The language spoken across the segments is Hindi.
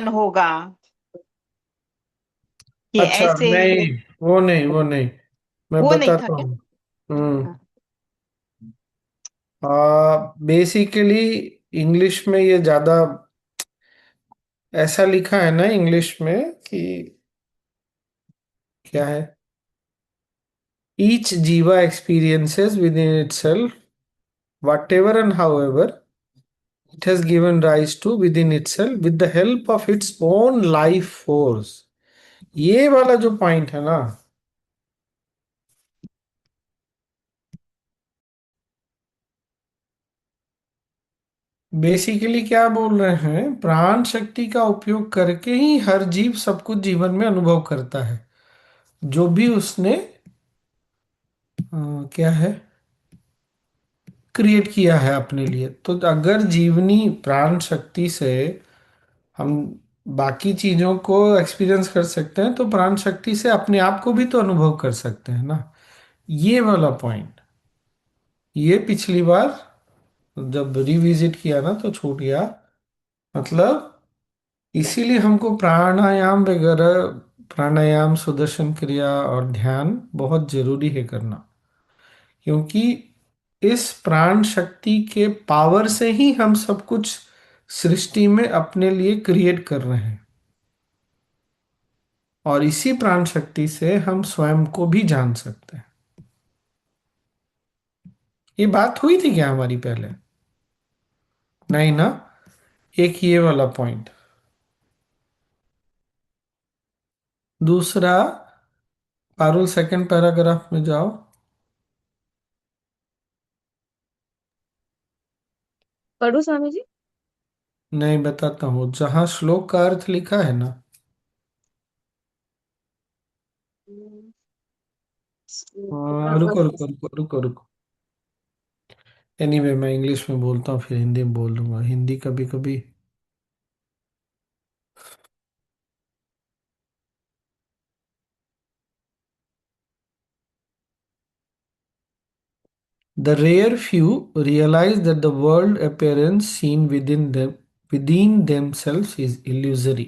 होगा कि अच्छा, ऐसे नहीं, वो नहीं, वो नहीं, मैं वो नहीं था बताता क्या? हूँ। हम्म। हाँ। बेसिकली इंग्लिश में ये ज्यादा ऐसा लिखा है ना इंग्लिश में कि क्या है, ईच जीवा experiences within itself whatever and however it has given rise to within itself with the help of its own life force। ये वाला जो पॉइंट है ना, बेसिकली क्या बोल रहे हैं, प्राण शक्ति का उपयोग करके ही हर जीव सब कुछ जीवन में अनुभव करता है, जो भी उसने क्या है, क्रिएट किया है अपने लिए। तो अगर जीवनी प्राण शक्ति से हम बाकी चीजों को एक्सपीरियंस कर सकते हैं, तो प्राण शक्ति से अपने आप को भी तो अनुभव कर सकते हैं ना। ये वाला पॉइंट, ये पिछली बार जब रिविजिट किया ना तो छूट गया। मतलब इसीलिए हमको प्राणायाम वगैरह, प्राणायाम, सुदर्शन क्रिया और ध्यान बहुत जरूरी है करना, क्योंकि इस प्राण शक्ति के पावर से ही हम सब कुछ सृष्टि में अपने लिए क्रिएट कर रहे हैं, और इसी प्राण शक्ति से हम स्वयं को भी जान सकते हैं। ये बात हुई थी क्या हमारी पहले? नहीं ना। एक ये वाला पॉइंट। दूसरा, पारुल सेकंड पैराग्राफ में जाओ। पढ़ू स्वामी जी। नहीं, बताता हूँ, जहां श्लोक का अर्थ लिखा है ना। का रुको अर्थ। रुको रुको रुको रुको। एनीवे, मैं इंग्लिश में बोलता हूँ, फिर हिंदी में बोल दूंगा, हिंदी कभी कभी। The rare few realize that the world appearance seen within themselves is illusory,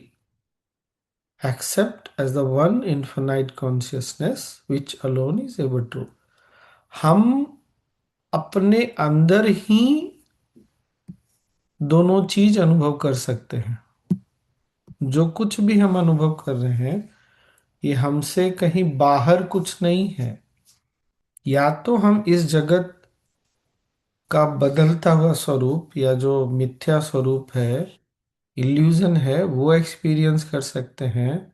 except as the one infinite consciousness which alone is ever true। हम अपने अंदर ही दोनों चीज अनुभव कर सकते हैं। जो कुछ भी हम अनुभव कर रहे हैं, ये हमसे कहीं बाहर कुछ नहीं है। या तो हम इस जगत का बदलता हुआ स्वरूप, या जो मिथ्या स्वरूप है, इल्यूजन है, वो एक्सपीरियंस कर सकते हैं,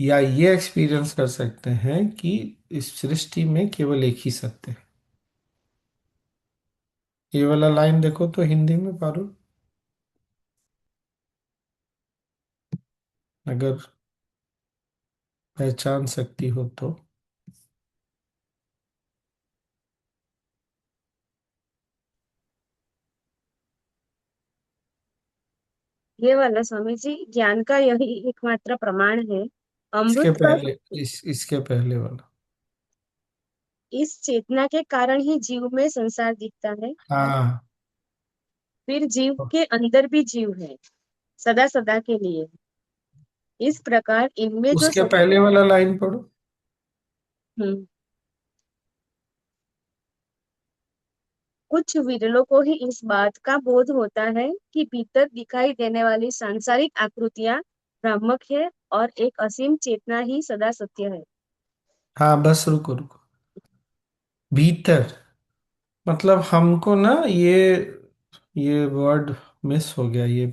या ये एक्सपीरियंस कर सकते हैं कि इस सृष्टि में केवल एक ही सत्य है। ये वाला लाइन देखो तो हिंदी में पारो, अगर पहचान सकती हो तो। ये वाला स्वामी जी, ज्ञान का यही एकमात्र प्रमाण है। इसके अमृत का पहले, इसके पहले वाला। इस चेतना के कारण ही जीव में संसार दिखता है। हाँ, फिर जीव के अंदर भी जीव है, सदा सदा के लिए। इस प्रकार इनमें जो उसके पहले वाला लाइन पढ़ो। हम्म, कुछ विरलों को ही इस बात का बोध होता है कि भीतर दिखाई देने वाली सांसारिक आकृतियां भ्रामक है और एक असीम चेतना ही सदा सत्य है। हाँ, बस रुको रुको। भीतर, मतलब हमको ना ये वर्ड मिस हो गया। ये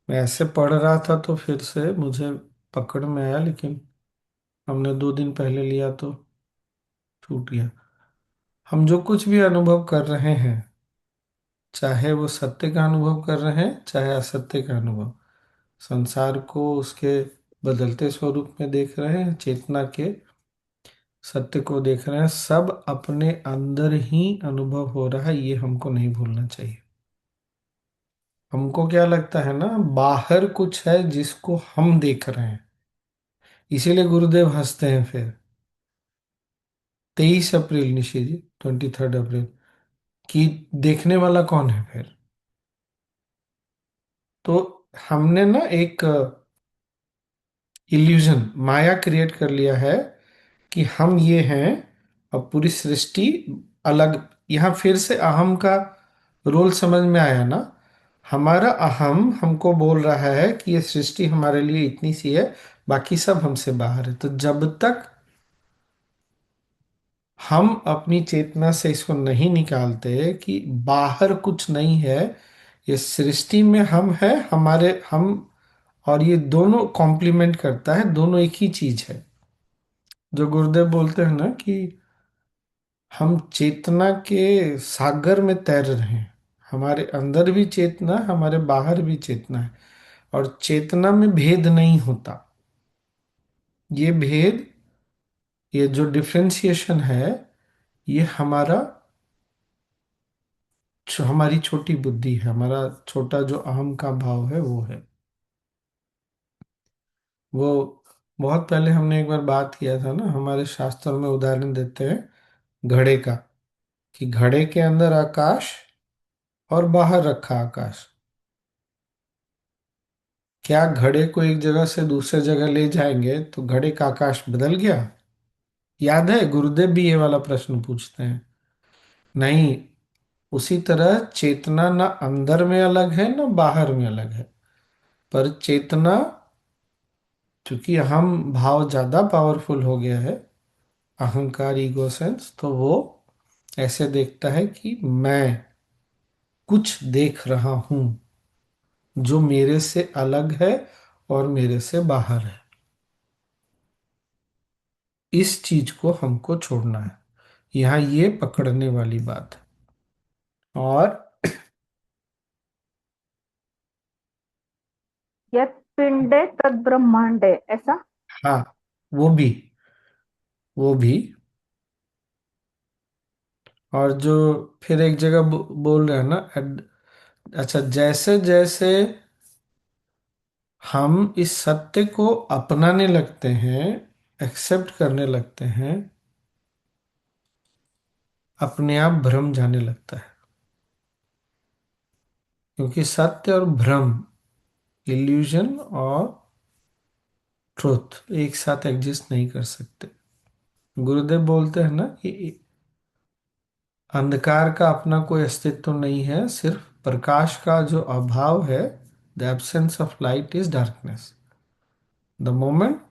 मैं ऐसे पढ़ रहा था तो फिर से मुझे पकड़ में आया, लेकिन हमने 2 दिन पहले लिया तो छूट गया। हम जो कुछ भी अनुभव कर रहे हैं, चाहे वो सत्य का अनुभव कर रहे हैं चाहे असत्य का अनुभव, संसार को उसके बदलते स्वरूप में देख रहे हैं, चेतना के सत्य को देख रहे हैं, सब अपने अंदर ही अनुभव हो रहा है। ये हमको नहीं भूलना चाहिए। हमको क्या लगता है ना, बाहर कुछ है जिसको हम देख रहे हैं, इसीलिए गुरुदेव हंसते हैं फिर। 23 अप्रैल, निशी जी, 23 अप्रैल, कि देखने वाला कौन है फिर? तो हमने ना एक इल्यूजन, माया क्रिएट कर लिया है कि हम ये हैं और पूरी सृष्टि अलग। यहाँ फिर से अहम का रोल समझ में आया ना। हमारा अहम हमको बोल रहा है कि ये सृष्टि हमारे लिए इतनी सी है, बाकी सब हमसे बाहर है। तो जब तक हम अपनी चेतना से इसको नहीं निकालते कि बाहर कुछ नहीं है, ये सृष्टि में हम है, हमारे हम, और ये दोनों कॉम्प्लीमेंट करता है, दोनों एक ही चीज है। जो गुरुदेव बोलते हैं ना कि हम चेतना के सागर में तैर रहे हैं। हमारे अंदर भी चेतना, हमारे बाहर भी चेतना है, और चेतना में भेद नहीं होता। ये भेद, ये जो डिफरेंशिएशन है, ये हमारी छोटी बुद्धि है, हमारा छोटा जो अहम का भाव है वो है। वो बहुत पहले हमने एक बार बात किया था ना, हमारे शास्त्रों में उदाहरण देते हैं घड़े का, कि घड़े के अंदर आकाश और बाहर रखा आकाश। क्या घड़े को एक जगह से दूसरे जगह ले जाएंगे तो घड़े का आकाश बदल गया? याद है गुरुदेव भी ये वाला प्रश्न पूछते हैं। नहीं। उसी तरह चेतना ना अंदर में अलग है ना बाहर में अलग है, पर चेतना, क्योंकि हम भाव ज्यादा पावरफुल हो गया है, अहंकार, ईगो सेंस, तो वो ऐसे देखता है कि मैं कुछ देख रहा हूं जो मेरे से अलग है और मेरे से बाहर है। इस चीज को हमको छोड़ना है। यहाँ ये पकड़ने वाली बात है। और यत् पिंडे तद ब्रह्मांडे, ऐसा। हाँ, वो भी, वो भी। और जो फिर एक जगह बोल रहे हैं ना, अच्छा, जैसे जैसे हम इस सत्य को अपनाने लगते हैं, एक्सेप्ट करने लगते हैं, अपने आप भ्रम जाने लगता है। क्योंकि सत्य और भ्रम, इल्यूजन और ट्रुथ एक साथ एग्जिस्ट नहीं कर सकते। गुरुदेव बोलते हैं ना कि अंधकार का अपना कोई अस्तित्व नहीं है, सिर्फ प्रकाश का जो अभाव है, the absence of light is darkness. The moment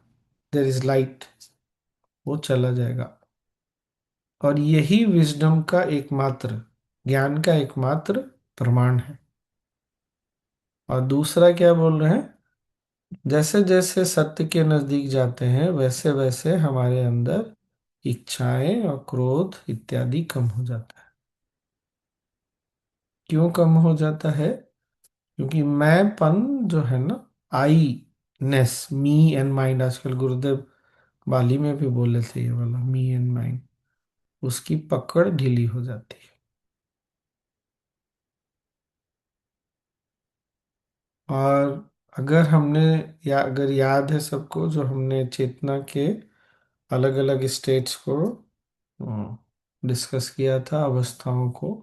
there is light, वो चला जाएगा। और यही विजडम का एकमात्र, ज्ञान का एकमात्र प्रमाण है। और दूसरा क्या बोल रहे हैं, जैसे जैसे सत्य के नजदीक जाते हैं वैसे वैसे हमारे अंदर इच्छाएं और क्रोध इत्यादि कम हो जाता है। क्यों कम हो जाता है? क्योंकि मैंपन जो है ना, आई नेस, मी एंड माइंड, आजकल गुरुदेव बाली में भी बोले थे ये वाला मी एंड माइंड, उसकी पकड़ ढीली हो जाती है। और अगर हमने, या अगर याद है सबको, जो हमने चेतना के अलग अलग स्टेट्स को डिस्कस किया था, अवस्थाओं को,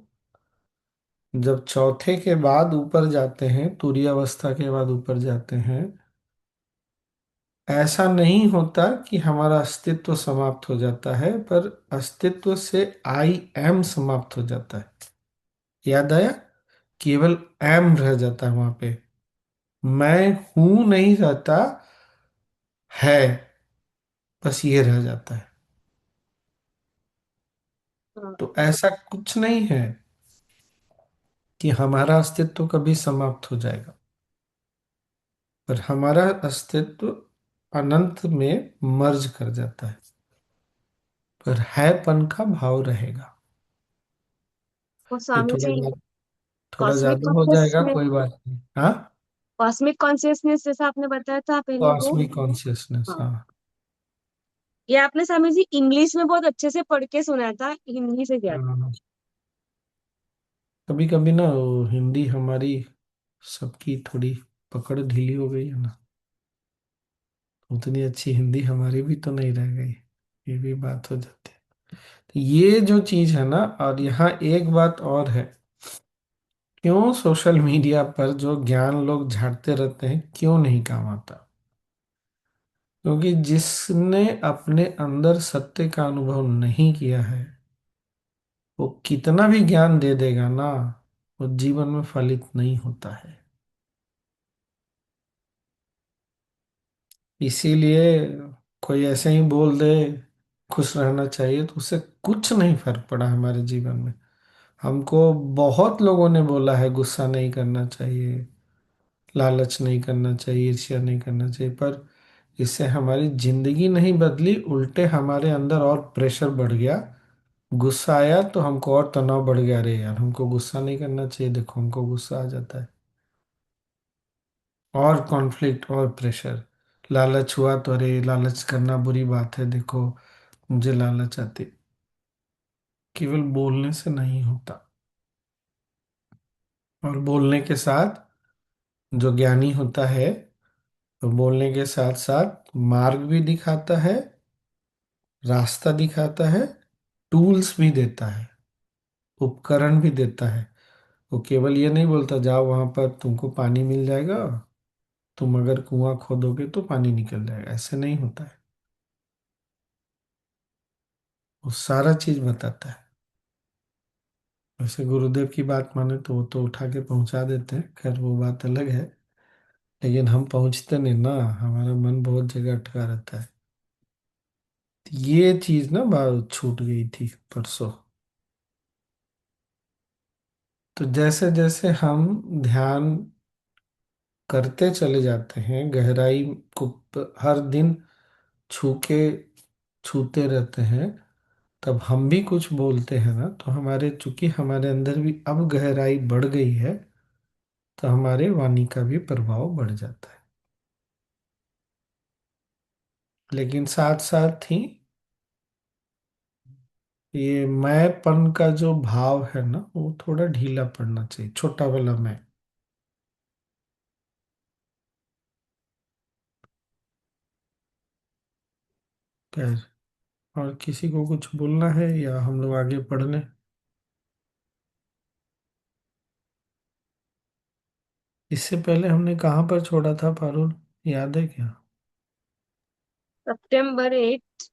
जब चौथे के बाद ऊपर जाते हैं, तुरीय अवस्था के बाद ऊपर जाते हैं, ऐसा नहीं होता कि हमारा अस्तित्व समाप्त हो जाता है, पर अस्तित्व से आई एम समाप्त हो जाता है। याद आया? केवल एम रह जाता है वहां पे, मैं हूं नहीं रहता है, बस ये रह जाता है। हाँ। तो ऐसा कुछ नहीं है कि हमारा अस्तित्व कभी समाप्त हो जाएगा, पर हमारा अस्तित्व अनंत में मर्ज कर जाता है, पर हैपन का भाव रहेगा। वो ये स्वामी थोड़ा जी, थोड़ा कॉस्मिक ज्यादा हो जाएगा, कॉन्शियसनेस, कोई बात नहीं। हाँ, कॉस्मिक कॉन्शियसनेस जैसा आपने बताया था पहले वो। कॉस्मिक कॉन्शियसनेस, हाँ, हाँ। ये आपने स्वामी जी इंग्लिश में बहुत अच्छे से पढ़ के सुनाया था, हिंदी से क्या था। हाँ, कभी कभी ना वो हिंदी हमारी सबकी थोड़ी पकड़ ढीली हो गई है ना, उतनी अच्छी हिंदी हमारी भी तो नहीं रह गई, ये भी बात हो जाती है। तो ये जो चीज है ना, और यहाँ एक बात और है क्यों सोशल मीडिया पर जो ज्ञान लोग झाड़ते रहते हैं क्यों नहीं काम आता? क्योंकि जिसने अपने अंदर सत्य का अनुभव नहीं किया है, वो कितना भी ज्ञान दे देगा ना, वो जीवन में फलित नहीं होता है। इसीलिए कोई ऐसे ही बोल दे खुश रहना चाहिए तो उससे कुछ नहीं फर्क पड़ा हमारे जीवन में। हमको बहुत लोगों ने बोला है गुस्सा नहीं करना चाहिए, लालच नहीं करना चाहिए, ईर्ष्या नहीं करना चाहिए, पर इससे हमारी जिंदगी नहीं बदली, उल्टे हमारे अंदर और प्रेशर बढ़ गया। गुस्सा आया तो हमको और तनाव बढ़ गया, अरे यार हमको गुस्सा नहीं करना चाहिए, देखो हमको गुस्सा आ जाता है, और कॉन्फ्लिक्ट और प्रेशर। लालच हुआ तो अरे लालच करना बुरी बात है, देखो मुझे लालच आती। केवल बोलने से नहीं होता। और बोलने के साथ जो ज्ञानी होता है, तो बोलने के साथ साथ मार्ग भी दिखाता है, रास्ता दिखाता है, टूल्स भी देता है, उपकरण भी देता है। वो केवल ये नहीं बोलता जाओ वहां पर तुमको पानी मिल जाएगा, तुम अगर कुआं खोदोगे तो पानी निकल जाएगा, ऐसे नहीं होता है। वो सारा चीज बताता है। वैसे गुरुदेव की बात माने तो वो तो उठा के पहुंचा देते हैं, खैर वो बात अलग है। लेकिन हम पहुंचते नहीं ना, हमारा मन बहुत जगह अटका रहता है। ये चीज ना बात छूट गई थी परसों। तो जैसे जैसे हम ध्यान करते चले जाते हैं, गहराई को हर दिन छू के छूते रहते हैं, तब हम भी कुछ बोलते हैं ना, तो हमारे चूंकि हमारे अंदर भी अब गहराई बढ़ गई है, तो हमारे वाणी का भी प्रभाव बढ़ जाता है। लेकिन साथ साथ ही ये मैंपन का जो भाव है ना, वो थोड़ा ढीला पड़ना चाहिए, छोटा वाला मैं। खैर, और किसी को कुछ बोलना है या हम लोग आगे पढ़ लें? इससे पहले हमने कहाँ पर छोड़ा था पारुल, याद है क्या? सितंबर 8,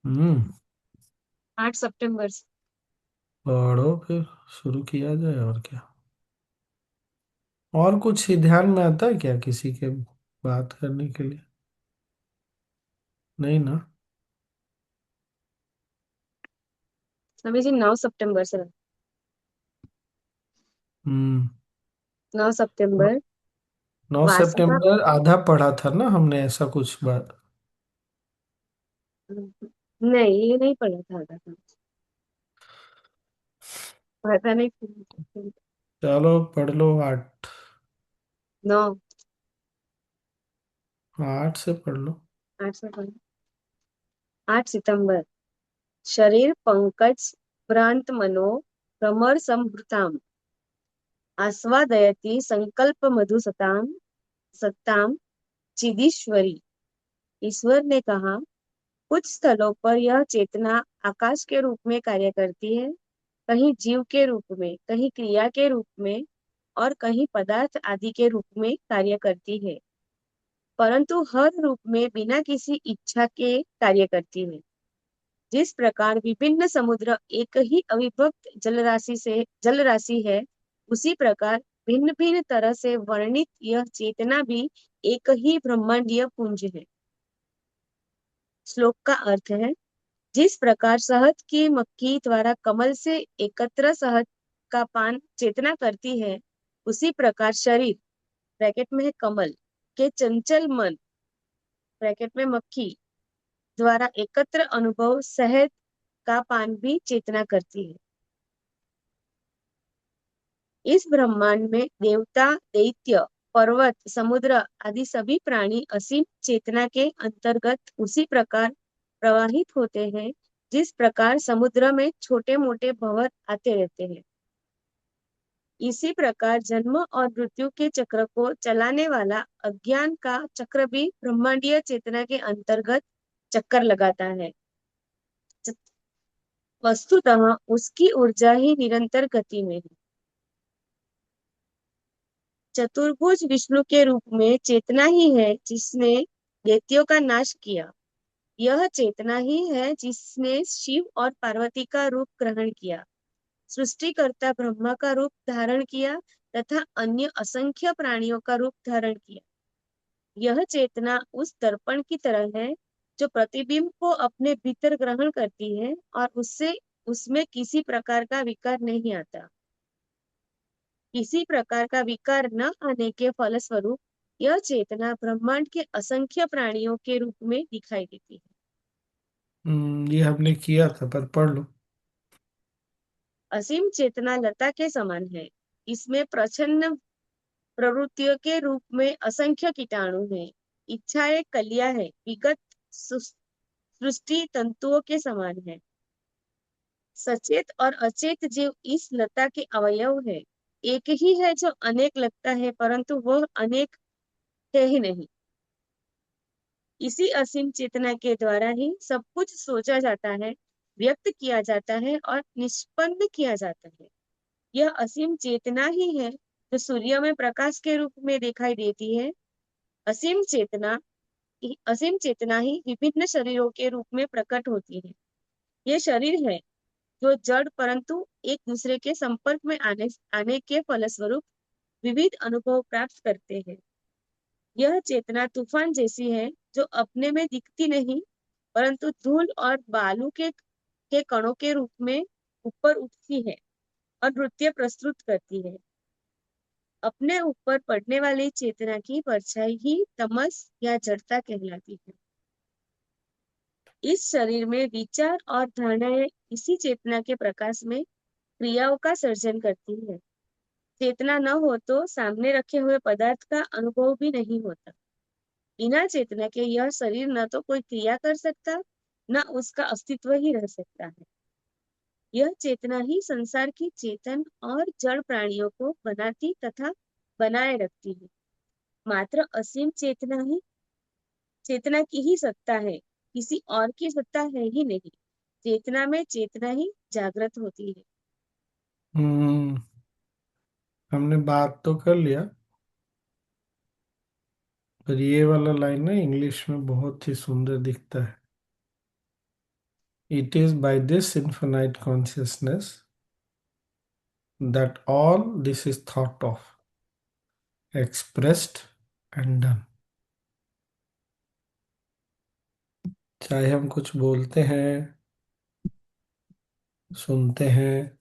हम्म। 8 सितंबर से। पढ़ो फिर, शुरू किया जाए और क्या। और कुछ ही ध्यान में आता है क्या किसी के बात करने के लिए? नहीं ना? स्वामी जी 9 सितंबर से। हम्म। 9 सितंबर। वासना। 9 सितंबर आधा पढ़ा था ना हमने, ऐसा कुछ बात। नहीं, ये नहीं पढ़ा था आधा का। पता नहीं। चलो पढ़ लो 8। 9। 8 से पढ़ लो। 8 से 8 सितंबर। शरीर पंकज भ्रांत मनो भ्रमर संभृताम आस्वादयति संकल्प मधुसताम सत्ताम चिदीश्वरी। ईश्वर ने कहा, कुछ स्थलों पर यह चेतना आकाश के रूप में कार्य करती है, कहीं जीव के रूप में, कहीं क्रिया के रूप में, और कहीं पदार्थ आदि के रूप में कार्य करती है, परंतु हर रूप में बिना किसी इच्छा के कार्य करती है। जिस प्रकार विभिन्न समुद्र एक ही अविभक्त जल राशि है, उसी प्रकार भिन्न भिन्न तरह से वर्णित यह चेतना भी एक ही ब्रह्मांडीय पुंज है। श्लोक का अर्थ है, जिस प्रकार शहद की मक्खी द्वारा कमल से एकत्र शहद का पान चेतना करती है, उसी प्रकार शरीर ब्रैकेट में है कमल के चंचल मन ब्रैकेट में मक्खी द्वारा एकत्र अनुभव शहद का पान भी चेतना करती है। इस ब्रह्मांड में देवता, दैत्य, पर्वत, समुद्र आदि सभी प्राणी असीम चेतना के अंतर्गत उसी प्रकार प्रवाहित होते हैं, जिस प्रकार समुद्र में छोटे मोटे भंवर आते रहते हैं। इसी प्रकार जन्म और मृत्यु के चक्र को चलाने वाला अज्ञान का चक्र भी ब्रह्मांडीय चेतना के अंतर्गत चक्कर लगाता है। वस्तुतः उसकी ऊर्जा ही निरंतर गति में है। चतुर्भुज विष्णु के रूप में चेतना ही है जिसने दैत्यों का नाश किया। यह चेतना ही है जिसने शिव और पार्वती का रूप ग्रहण किया, सृष्टिकर्ता ब्रह्मा का रूप धारण किया तथा अन्य असंख्य प्राणियों का रूप धारण किया। यह चेतना उस दर्पण की तरह है जो प्रतिबिंब को अपने भीतर ग्रहण करती है और उससे उसमें किसी प्रकार का विकार नहीं आता। किसी प्रकार का विकार न आने के फलस्वरूप यह चेतना ब्रह्मांड के असंख्य प्राणियों के रूप में दिखाई देती है। ये हमने किया था, पर पढ़ लो। असीम चेतना लता के समान है। इसमें प्रच्छन्न प्रवृत्तियों के रूप में असंख्य कीटाणु हैं। इच्छाएं कलियां है, विगत सृष्टि तंतुओं के समान है। सचेत और अचेत जीव इस लता के अवयव है। एक ही है जो अनेक लगता है, परंतु वह अनेक है ही नहीं। इसी असीम चेतना के द्वारा ही सब कुछ सोचा जाता है, व्यक्त किया जाता है और निष्पन्न किया जाता है। यह असीम चेतना ही है जो सूर्य में प्रकाश के रूप में दिखाई देती है। असीम चेतना असीम चेतना ही विभिन्न शरीरों के रूप में प्रकट होती है। ये शरीर है जो जड़ परंतु एक दूसरे के संपर्क में आने के फलस्वरूप विविध अनुभव प्राप्त करते हैं। यह चेतना तूफान जैसी है जो अपने में दिखती नहीं, परंतु धूल और बालू के कणों के रूप में ऊपर उठती है और नृत्य प्रस्तुत करती है। अपने ऊपर पड़ने वाली चेतना की परछाई ही तमस या जड़ता कहलाती है। इस शरीर में विचार और धारणाएं इसी चेतना के प्रकाश में क्रियाओं का सर्जन करती है। चेतना न हो तो सामने रखे हुए पदार्थ का अनुभव भी नहीं होता। बिना चेतना के यह शरीर न तो कोई क्रिया कर सकता, न उसका अस्तित्व ही रह सकता है। यह चेतना ही संसार की चेतन और जड़ प्राणियों को बनाती तथा बनाए रखती है। मात्र असीम चेतना की ही सत्ता है, किसी और की सत्ता है ही नहीं। चेतना में चेतना ही जागृत होती है। हम्म हमने बात तो कर लिया, पर ये वाला लाइन ना इंग्लिश में बहुत ही सुंदर दिखता है। It is by this infinite consciousness that all this is thought of, expressed and done। चाहे हम कुछ बोलते हैं, सुनते हैं,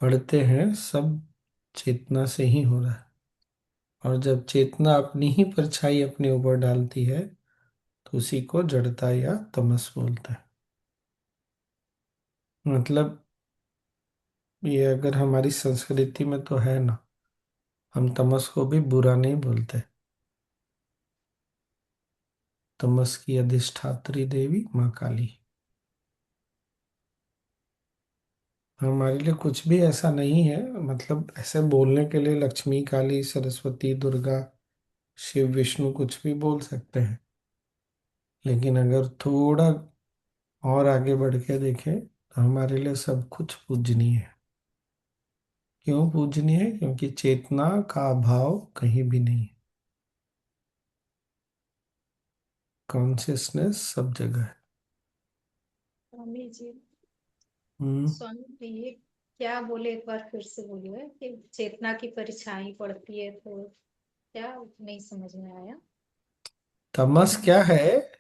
पढ़ते हैं, सब चेतना से ही हो रहा है। और जब चेतना अपनी ही परछाई अपने ऊपर डालती है तो उसी को जड़ता या तमस बोलते हैं। मतलब ये अगर हमारी संस्कृति में तो है ना, हम तमस को भी बुरा नहीं बोलते। तमस की अधिष्ठात्री देवी माँ काली। हमारे लिए कुछ भी ऐसा नहीं है, मतलब ऐसे बोलने के लिए लक्ष्मी, काली, सरस्वती, दुर्गा, शिव, विष्णु कुछ भी बोल सकते हैं। लेकिन अगर थोड़ा और आगे बढ़ के देखें तो हमारे लिए सब कुछ पूजनीय है। क्यों पूजनीय है? क्योंकि चेतना का अभाव कहीं भी नहीं है। कॉन्शियसनेस सब जगह है। स्वामी जी, हम्म स्वामी जी ये क्या बोले, एक बार फिर से बोलिए कि चेतना की परछाई पड़ती है तो क्या, नहीं समझ में आया। तमस क्या है?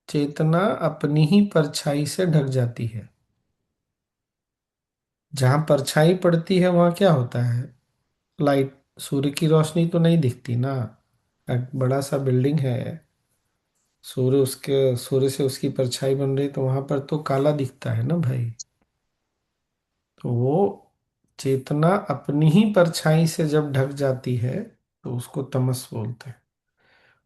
चेतना अपनी ही परछाई से ढक जाती है। जहां परछाई पड़ती है वहां क्या होता है? लाइट, सूर्य की रोशनी तो नहीं दिखती ना। एक बड़ा सा बिल्डिंग है, सूर्य से उसकी परछाई बन रही, तो वहां पर तो काला दिखता है ना भाई। तो वो चेतना अपनी ही परछाई से जब ढक जाती है तो उसको तमस बोलते हैं।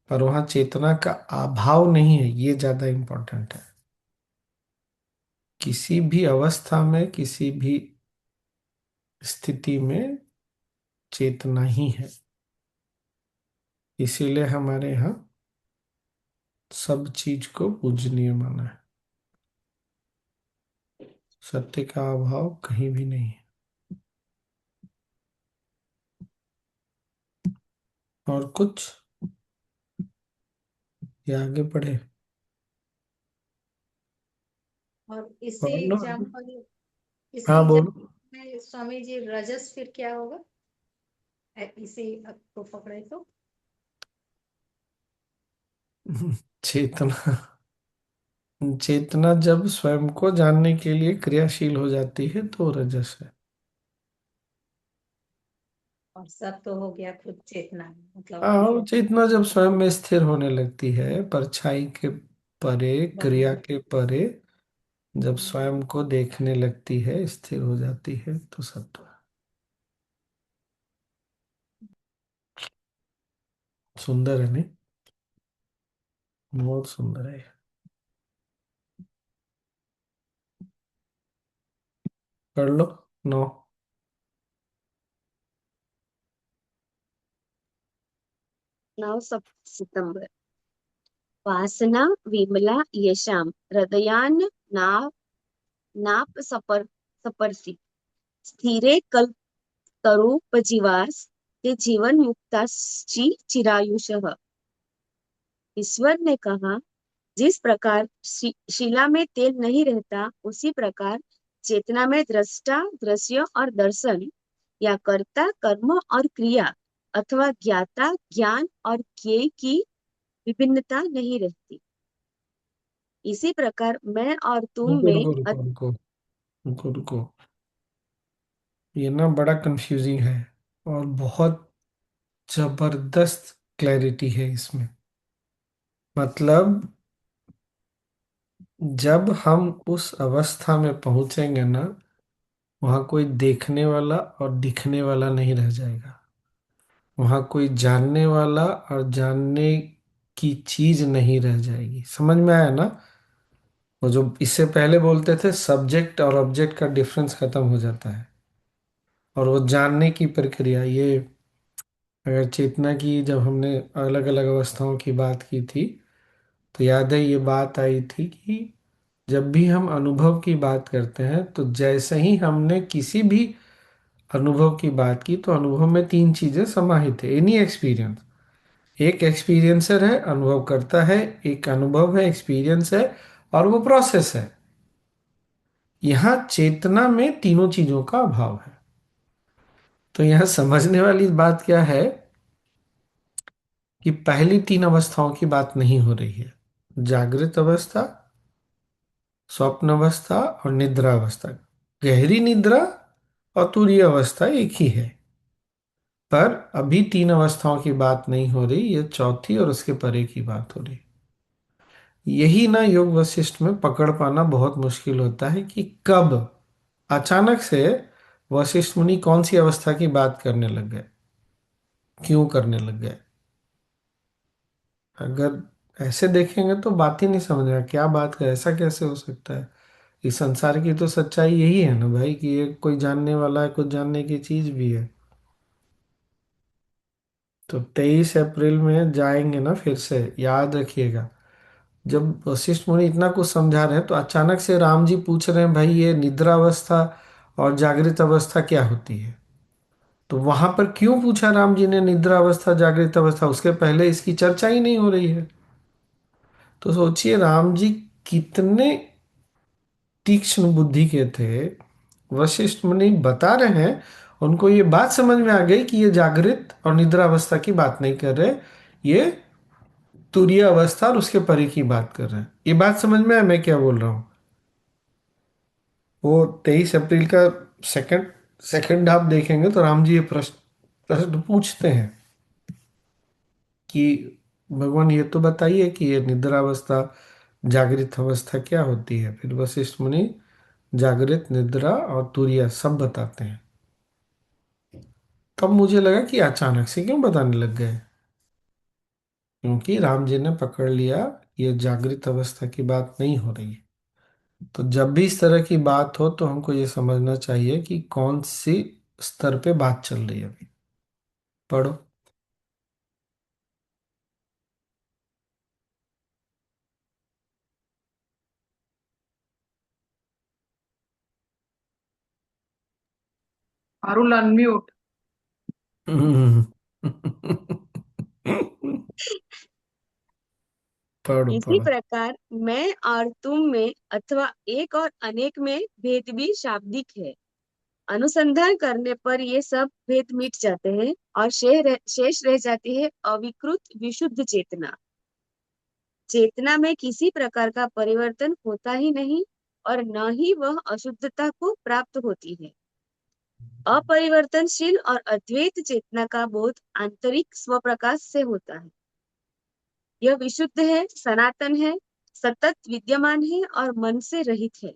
पर वहां चेतना का अभाव नहीं है, ये ज्यादा इंपॉर्टेंट है। किसी भी अवस्था में, किसी भी स्थिति में चेतना ही है। इसीलिए हमारे यहाँ सब चीज को पूजनीय माना है। सत्य का अभाव कहीं भी नहीं है। और कुछ, ये आगे पढ़े? और इसी पढ़ लो। एग्जाम्पल इसी हाँ बोलो। एग्जाम्पल में स्वामी जी रजस फिर क्या होगा? इसी को पकड़े तो चेतना, चेतना जब स्वयं को जानने के लिए क्रियाशील हो जाती है तो रजस है। और सब तो हो गया खुद चेतना, मतलब हाँ, वो खुद चेतना जब स्वयं में स्थिर होने लगती है, परछाई के परे, क्रिया बदल। के परे, जब स्वयं को देखने लगती है, स्थिर हो जाती है, तो सत्व। सुंदर है नहीं? बहुत सुंदर है। कर लो। 9। 9 सितंबर। वासना विमला येषाम् हृदयान् ना नाप सपर्सि स्थिरे कल्पतरुपजीवास् ते जीवन मुक्ताश्चि चिरायुषः। ईश्वर ने कहा, जिस प्रकार शिला में तेल नहीं रहता, उसी प्रकार चेतना में दृष्टा, दृश्य और दर्शन या कर्ता, कर्म और क्रिया अथवा ज्ञाता, ज्ञान और ज्ञेय की विभिन्नता नहीं रहती। इसी प्रकार मैं और तुम रुको में रुको रुको रुको रुको रुको। ये ना बड़ा कंफ्यूजिंग है, और बहुत जबरदस्त क्लैरिटी है इसमें। मतलब जब हम उस अवस्था में पहुंचेंगे ना, वहां कोई देखने वाला और दिखने वाला नहीं रह जाएगा। वहां कोई जानने वाला और जानने की चीज नहीं रह जाएगी। समझ में आया ना? वो जो इससे पहले बोलते थे, सब्जेक्ट और ऑब्जेक्ट का डिफरेंस खत्म हो जाता है। और वो जानने की प्रक्रिया, ये अगर चेतना की जब हमने अलग अलग अवस्थाओं की बात की थी, तो याद है ये बात आई थी कि जब भी हम अनुभव की बात करते हैं, तो जैसे ही हमने किसी भी अनुभव की बात की, तो अनुभव में 3 चीजें समाहित है। एनी एक्सपीरियंस, एक एक्सपीरियंसर है, अनुभव करता है, एक अनुभव है, एक्सपीरियंस है, और वो प्रोसेस है। यहाँ चेतना में तीनों चीजों का अभाव है। तो यहाँ समझने वाली बात क्या है कि पहली 3 अवस्थाओं की बात नहीं हो रही है। जागृत अवस्था, स्वप्न अवस्था और निद्रा अवस्था। गहरी निद्रा और तुरीय अवस्था एक ही है। पर अभी 3 अवस्थाओं की बात नहीं हो रही, ये चौथी और उसके परे की बात हो रही। यही ना योग वशिष्ठ में पकड़ पाना बहुत मुश्किल होता है कि कब अचानक से वशिष्ठ मुनि कौन सी अवस्था की बात करने लग गए, क्यों करने लग गए। अगर ऐसे देखेंगे तो बात ही नहीं समझ रहा, क्या बात कर, ऐसा कैसे हो सकता है। इस संसार की तो सच्चाई यही है ना भाई, कि ये कोई जानने वाला है, कुछ जानने की चीज भी है। तो 23 अप्रैल में जाएंगे ना, फिर से याद रखिएगा। जब वशिष्ठ मुनि इतना कुछ समझा रहे हैं, तो अचानक से राम जी पूछ रहे हैं, भाई ये निद्रा अवस्था और जागृत अवस्था क्या होती है। तो वहां पर क्यों पूछा राम जी ने निद्रा अवस्था जागृत अवस्था, उसके पहले इसकी चर्चा ही नहीं हो रही है। तो सोचिए राम जी कितने तीक्ष्ण बुद्धि के थे। वशिष्ठ मुनि बता रहे हैं, उनको ये बात समझ में आ गई कि ये जागृत और निद्रा अवस्था की बात नहीं कर रहे, ये तुरीय अवस्था और उसके परे की बात कर रहे हैं। ये बात समझ में आया मैं क्या बोल रहा हूँ? वो 23 अप्रैल का सेकंड सेकंड आप देखेंगे तो राम जी ये प्रश्न प्रश्न पूछते हैं कि भगवान ये तो बताइए कि ये निद्रावस्था जागृत अवस्था क्या होती है। फिर वशिष्ठ मुनि जागृत, निद्रा और तुरीय सब बताते हैं। तब मुझे लगा कि अचानक से क्यों बताने लग गए, क्योंकि राम जी ने पकड़ लिया ये जागृत अवस्था की बात नहीं हो रही है। तो जब भी इस तरह की बात हो, तो हमको ये समझना चाहिए कि कौन सी स्तर पे बात चल रही है अभी। पढ़ो। अरुण अनम्यूट। पढ़ो इसी पढ़ो। प्रकार मैं और तुम में अथवा एक और अनेक में भेद भी शाब्दिक है। अनुसंधान करने पर ये सब भेद मिट जाते हैं और शेष रह जाती है अविकृत विशुद्ध चेतना। चेतना में किसी प्रकार का परिवर्तन होता ही नहीं और न ही वह अशुद्धता को प्राप्त होती है। अपरिवर्तनशील और अद्वैत चेतना का बोध आंतरिक स्वप्रकाश से होता है। यह विशुद्ध है, सनातन है, सतत विद्यमान है और मन से रहित है।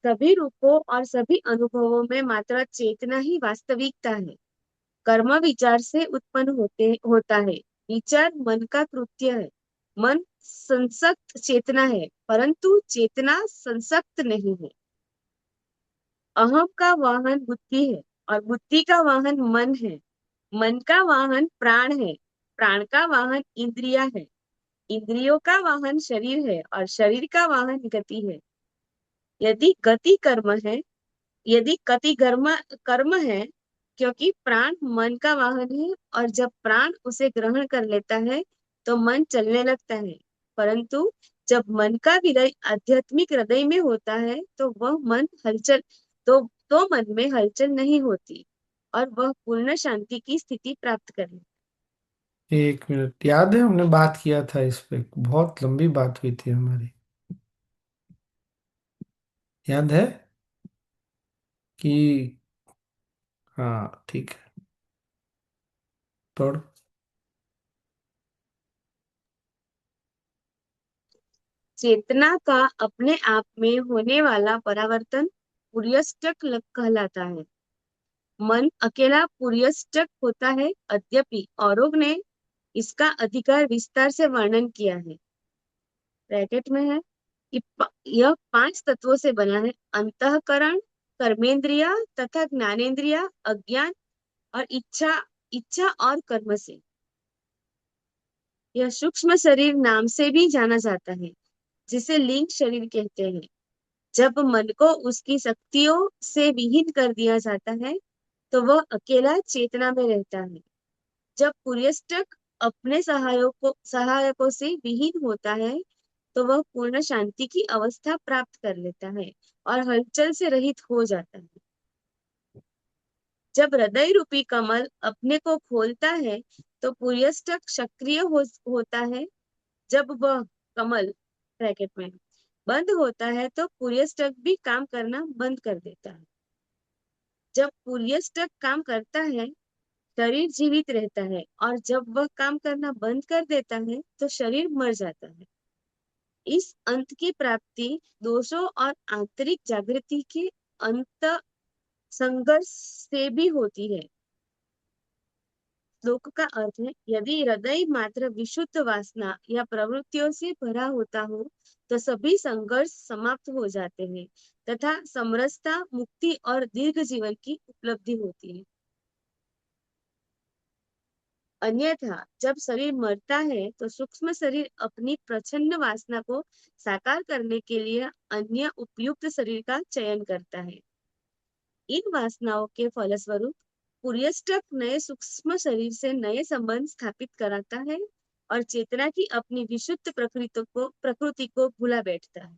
सभी रूपों और सभी अनुभवों में मात्र चेतना ही वास्तविकता है। कर्म विचार से उत्पन्न होता है। विचार मन का कृत्य है। मन संसक्त चेतना है, परंतु चेतना संसक्त नहीं है। अहम का वाहन बुद्धि है और बुद्धि का वाहन मन है। मन का वाहन प्राण है, प्राण का वाहन इंद्रिया है, इंद्रियों का वाहन शरीर है और शरीर का वाहन गति है। यदि गति कर्म है, यदि गति कर्म है, क्योंकि प्राण मन का वाहन है और जब प्राण उसे ग्रहण कर लेता है तो मन चलने लगता है। परंतु जब मन का विलय आध्यात्मिक हृदय में होता है तो वह मन हलचल तो मन में हलचल नहीं होती और वह पूर्ण शांति की स्थिति प्राप्त कर ले। 1 मिनट, याद है हमने बात किया था इस पे, बहुत लंबी बात हुई थी हमारी, याद है कि? हाँ ठीक है, पढ़। चेतना का अपने आप में होने वाला परावर्तन पुर्यष्टक कहलाता है। मन अकेला पुर्यष्टक होता है, यद्यपि औरों ने इसका अधिकार विस्तार से वर्णन किया है। ब्रैकेट में है कि यह 5 तत्वों से बना है: अंतःकरण, कर्मेंद्रिया तथा ज्ञानेंद्रिया, अज्ञान और इच्छा, इच्छा और कर्म से। यह सूक्ष्म शरीर नाम से भी जाना जाता है, जिसे लिंग शरीर कहते हैं। जब मन को उसकी शक्तियों से विहीन कर दिया जाता है तो वह अकेला चेतना में रहता है। जब पुर्यष्टक अपने सहायकों से विहीन होता है तो वह पूर्ण शांति की अवस्था प्राप्त कर लेता है और हलचल से रहित हो जाता है। जब हृदय रूपी कमल अपने को खोलता है तो पुर्यष्टक सक्रिय होता है। जब वह कमल ब्रैकेट में बंद होता है तो पुर्यष्टक भी काम करना बंद कर देता है। जब पुर्यष्टक काम करता है शरीर जीवित रहता है और जब वह काम करना बंद कर देता है तो शरीर मर जाता है। इस अंत की प्राप्ति दोषों और आंतरिक जागृति के अंत संघर्ष से भी होती है। श्लोक का अर्थ है, यदि हृदय मात्र विशुद्ध वासना या प्रवृत्तियों से भरा होता हो तो सभी संघर्ष समाप्त हो जाते हैं तथा समरसता, मुक्ति और दीर्घ जीवन की उपलब्धि होती है। अन्यथा जब शरीर मरता है तो सूक्ष्म शरीर अपनी प्रच्छन्न वासना को साकार करने के लिए अन्य उपयुक्त शरीर का चयन करता है। इन वासनाओं के फलस्वरूप पुर्यष्टक नए सूक्ष्म शरीर से नए संबंध स्थापित कराता है और चेतना की अपनी विशुद्ध प्रकृति को भुला बैठता है।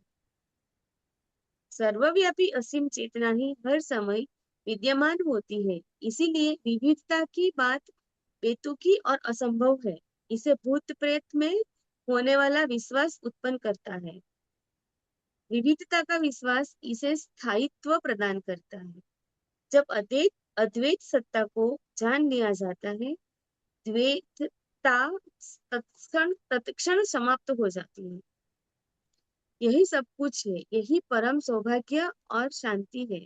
सर्वव्यापी असीम चेतना ही हर समय विद्यमान होती है, इसीलिए विविधता की बात बेतुकी और असंभव है। इसे भूत प्रेत में होने वाला विश्वास उत्पन्न करता है। विविधता का विश्वास इसे स्थायित्व प्रदान करता है। जब अद्वैत सत्ता को जान लिया जाता है, द्वैतता तत्क्षण समाप्त हो जाती है। यही सब कुछ है, यही परम सौभाग्य और शांति है।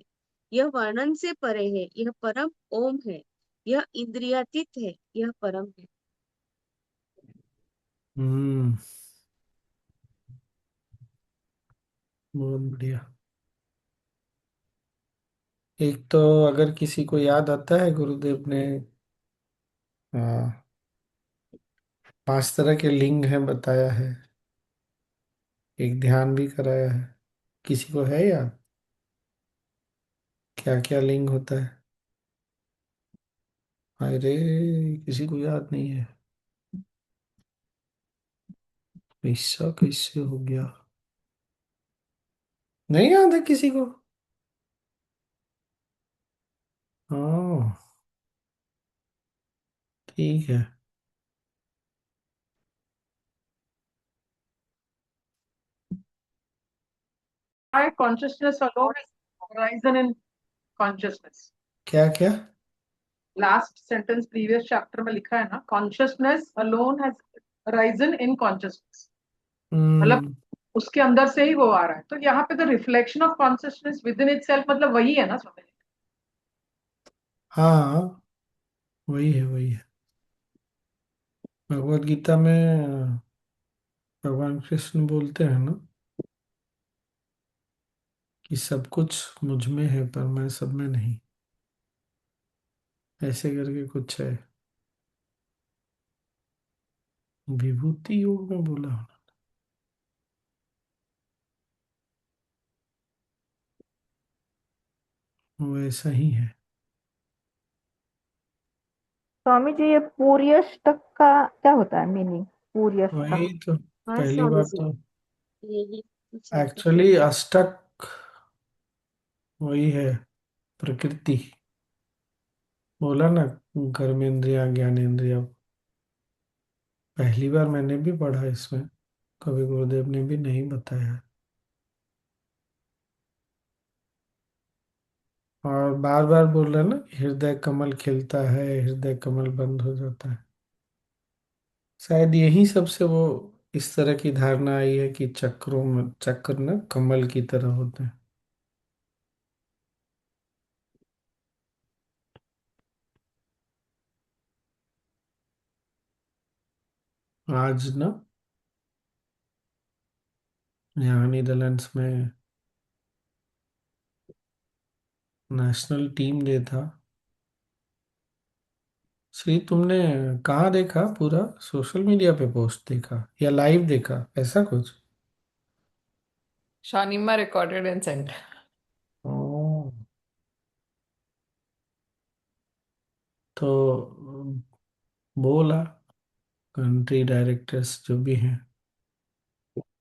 यह वर्णन से परे है, यह परम ओम है, यह इंद्रियातीत है, यह परम है। हम्म, बहुत बढ़िया। एक तो अगर किसी को याद आता है, गुरुदेव ने 5 तरह के लिंग हैं बताया है, एक ध्यान भी कराया है। किसी को है याद क्या क्या लिंग होता है? अरे, किसी को याद नहीं है। ऐसा कैसे हो गया? नहीं याद है किसी को? हाँ, ठीक है। Why consciousness alone is horizon in consciousness? क्या क्या? लास्ट सेंटेंस प्रीवियस चैप्टर में लिखा है ना, consciousness alone has arisen in consciousness, मतलब हम्म। उसके अंदर से ही वो आ रहा है। तो यहाँ पे the reflection of consciousness with in itself, मतलब वही है ना स्वामी। हाँ, वही है वही है। भगवत गीता में भगवान कृष्ण बोलते हैं ना कि सब कुछ मुझ में है पर मैं सब में नहीं, ऐसे करके कुछ है। विभूति योग में बोला होना। वो ऐसा ही है। स्वामी जी, ये पूर्यष्टक का क्या होता है मीनिंग? पूर्यष्टक। वही तो। हाँ पहली स्वामी बार जी, तो यही पूछा था। एक्चुअली अष्टक वही है, प्रकृति। बोला ना, कर्मेंद्रिया ज्ञानेंद्रिया। पहली बार मैंने भी पढ़ा इसमें, कभी गुरुदेव ने भी नहीं बताया। और बार बार बोल रहे हैं ना, हृदय कमल खिलता है, हृदय कमल बंद हो जाता है। शायद यही सबसे वो इस तरह की धारणा आई है कि चक्रों में चक्र ना कमल की तरह होते हैं। आज ना यहाँ नीदरलैंड्स में नेशनल टीम डे था। श्री, तुमने कहाँ देखा? पूरा सोशल मीडिया पे पोस्ट देखा या लाइव देखा, ऐसा कुछ? Shanima recorded and sent. ओ, तो बोला, कंट्री डायरेक्टर्स जो भी हैं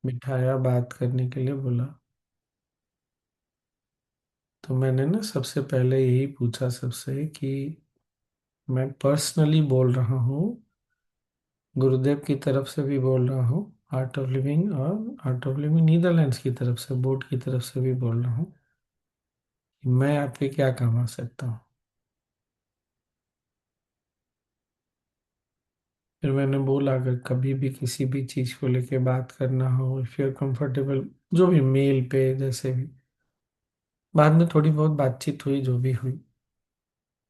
बिठाया बात करने के लिए बोला। तो मैंने ना सबसे पहले यही पूछा सबसे कि मैं पर्सनली बोल रहा हूँ, गुरुदेव की तरफ से भी बोल रहा हूँ, आर्ट ऑफ लिविंग और आर्ट ऑफ लिविंग नीदरलैंड्स की तरफ से, बोर्ड की तरफ से भी बोल रहा हूँ कि मैं आपके क्या काम आ सकता हूँ। फिर मैंने बोला, अगर कभी भी किसी भी चीज़ को लेके बात करना हो, इफ यू आर कंफर्टेबल, जो भी मेल पे जैसे भी। बाद में थोड़ी बहुत बातचीत हुई, जो भी हुई।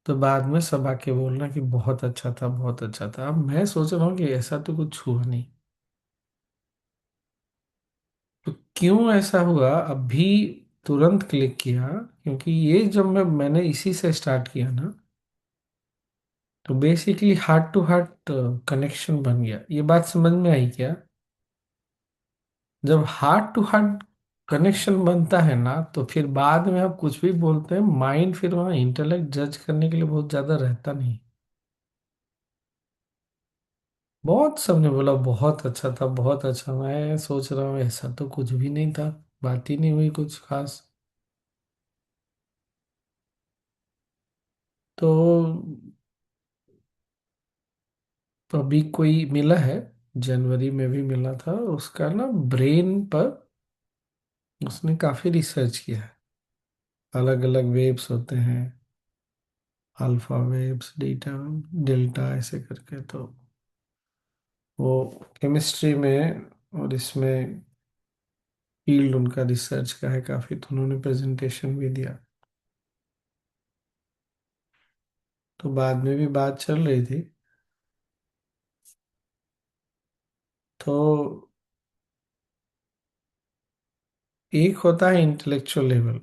तो बाद में सब आके बोलना कि बहुत अच्छा था, बहुत अच्छा था। अब मैं सोच रहा हूँ कि ऐसा तो कुछ हुआ नहीं, तो क्यों ऐसा हुआ अभी तुरंत क्लिक किया। क्योंकि ये जब मैंने इसी से स्टार्ट किया ना, तो basically heart to heart connection बन गया। ये बात समझ में आई क्या? जब हार्ट टू हार्ट कनेक्शन बनता है ना, तो फिर बाद में आप कुछ भी बोलते हैं, माइंड फिर वहाँ इंटेलेक्ट जज करने के लिए बहुत ज्यादा रहता नहीं। बहुत सबने बोला बहुत अच्छा था, बहुत अच्छा। मैं सोच रहा हूँ ऐसा तो कुछ भी नहीं था, बात ही नहीं हुई कुछ खास। तो अभी कोई मिला है, जनवरी में भी मिला था, उसका ना ब्रेन पर उसने काफी रिसर्च किया है। अलग अलग वेव्स होते हैं, अल्फा वेव्स, बीटा, डेल्टा, ऐसे करके। तो वो केमिस्ट्री में और इसमें फील्ड उनका रिसर्च का है काफी, तो उन्होंने प्रेजेंटेशन भी दिया। तो बाद में भी बात चल रही थी। तो एक होता है इंटेलेक्चुअल लेवल,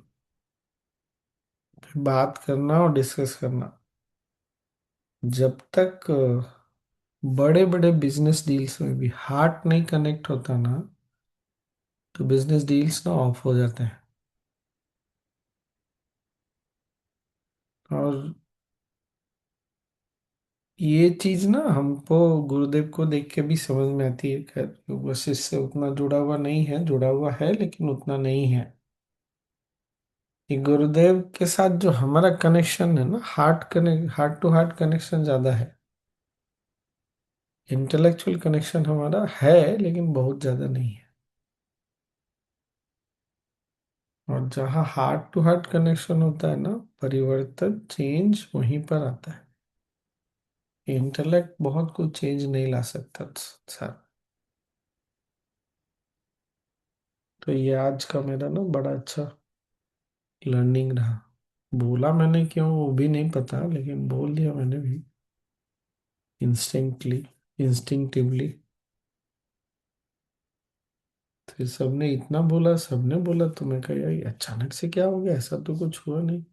बात करना और डिस्कस करना। जब तक बड़े बड़े बिजनेस डील्स में भी हार्ट नहीं कनेक्ट होता ना, तो बिजनेस डील्स ना ऑफ हो जाते हैं। और ये चीज ना हमको गुरुदेव को देख के भी समझ में आती है। खैर वशिष्ठ से उतना जुड़ा हुआ नहीं है, जुड़ा हुआ है लेकिन उतना नहीं है। ये गुरुदेव के साथ जो हमारा कनेक्शन है ना, हार्ट टू हार्ट कनेक्शन ज्यादा है। इंटेलेक्चुअल कनेक्शन हमारा है लेकिन बहुत ज्यादा नहीं है। और जहाँ हार्ट टू हार्ट कनेक्शन होता है ना, परिवर्तन चेंज वहीं पर आता है। इंटेलेक्ट बहुत कुछ चेंज नहीं ला सकता सर। तो ये आज का मेरा ना बड़ा अच्छा लर्निंग रहा। बोला मैंने क्यों वो भी नहीं पता, लेकिन बोल दिया मैंने भी इंस्टिंक्टली, इंस्टिंक्टिवली। फिर सबने इतना बोला, सबने बोला, तो मैं कहा यार ये अचानक से क्या हो गया, ऐसा तो कुछ हुआ नहीं।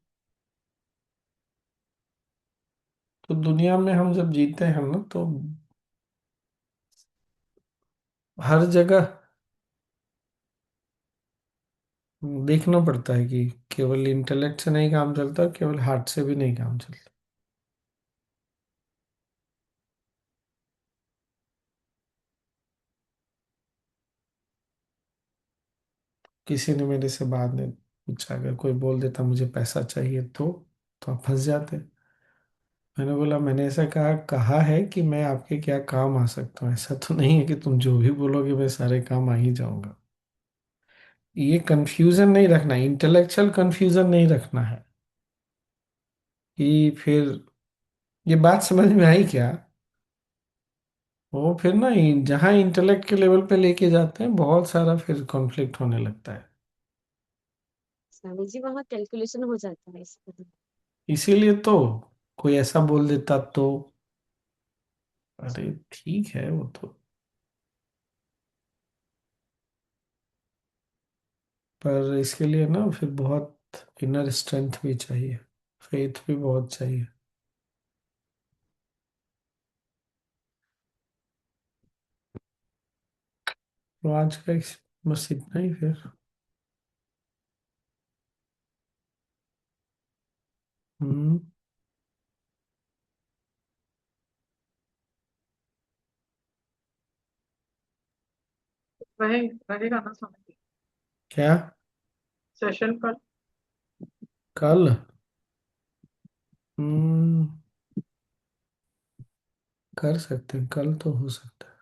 तो दुनिया में हम जब जीते हैं ना, तो हर जगह देखना पड़ता है कि केवल इंटेलेक्ट से नहीं काम चलता, केवल हार्ट से भी नहीं काम चलता। किसी ने मेरे से बाद में पूछा, अगर कोई बोल देता मुझे पैसा चाहिए तो आप फंस जाते। मैंने बोला, मैंने ऐसा कहा कहा है कि मैं आपके क्या काम आ सकता हूँ, ऐसा तो नहीं है कि तुम जो भी बोलोगे मैं सारे काम आ ही जाऊंगा। ये कंफ्यूजन नहीं रखना, इंटेलेक्चुअल कंफ्यूजन नहीं रखना है कि फिर ये बात समझ में आई क्या। वो फिर ना जहाँ इंटेलेक्ट के लेवल पे लेके जाते हैं, बहुत सारा फिर कॉन्फ्लिक्ट होने लगता है। स्वामी जी वहाँ कैलकुलेशन हो जाता है इसका। इसीलिए तो कोई ऐसा बोल देता तो अरे ठीक है वो तो। पर इसके लिए ना फिर बहुत इनर स्ट्रेंथ भी चाहिए, फेथ भी बहुत चाहिए। तो आज का बस इतना ही फिर। हम्म। रहे रहेगा ना समय क्या? सेशन पर। कल? हम्म, कर सकते हैं, कल तो हो सकता है।